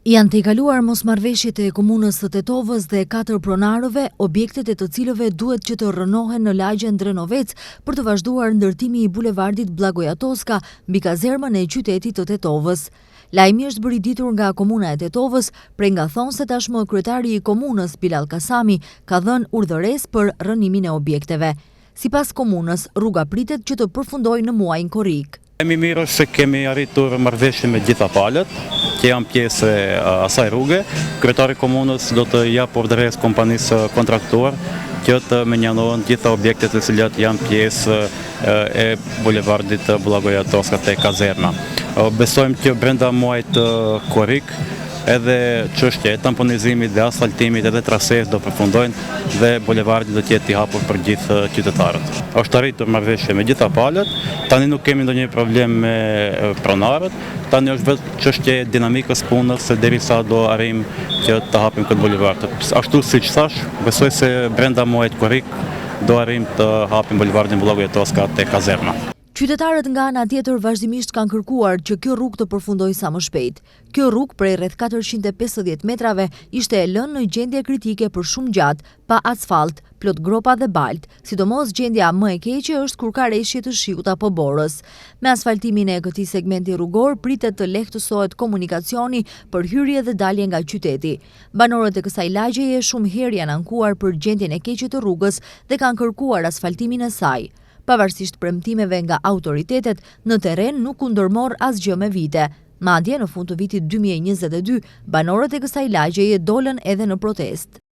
Janë të kaluar mosmarrëveshjet e komunës së Tetovës dhe 4 pronarëve, objektet e të cilëve duhet që të rënohen në lagjen Drenovec për të vazhduar ndërtimi i bulevardit Blagoja Toska mbi kazermën e qytetit të Tetovës. Lajmi është bërë i ditur nga komuna e Tetovës, prej nga thonë se tashmë kryetari i komunës Bilal Kasami ka dhënë urdhëresë për rënimin e objekteve. Sipas komunës, rruga pritet që të përfundojë në muajin korrik. Kemi mirë se kemi arritur marrëveshje me gjitha palët, që janë pjesë e asaj rruge. Kryetari i komunës do të jap urdhëresë kompanisë kontraktuar që të menjanohen gjitha objektet e cilat janë pjesë e bulevardit Blagoja Toska te kazerma. Besojmë që brenda muajit korrik edhe çështja e tamponizimit dhe asfaltimit edhe trases do përfundojnë dhe bulevardi do të jetë i hapur për gjithë qytetarët. Është arritur marrëveshje me gjitha palët, tani nuk kemi ndonjë problem me pronarët, tani është vetëm çështje e dinamikës punës derisa do arrijmë që të hapim këtë bulevard. Ashtu siç thash, besoj se brenda muajit korrik do arrijmë të hapim bulevardin Blagoja Toska te kazerma. Qytetarët nga ana tjetër vazhdimisht kanë kërkuar që kjo rrugë të përfundojë sa më shpejt. Kjo rrugë prej rreth 450 metrave ishte e lënë në gjendje kritike për shumë gjatë, pa asfalt, plot gropa dhe balt, sidomos gjendja më e keqe është kur ka reshje të shiut apo borës. Me asfaltimin e këtij segmenti rrugor pritet të lehtësohet komunikacioni për hyrje dhe dalje nga qyteti. Banorët e kësaj lagjeje shumë herë janë ankuar për gjendjen e keqe të rrugës dhe kanë kërkuar asfaltimin e saj. Pavarësisht premtimeve nga autoritetet, në terren nuk u ndërmor asgjë me vite. Madje në fund të vitit 2022, banorët e kësaj lagjeje dolën edhe në protestë.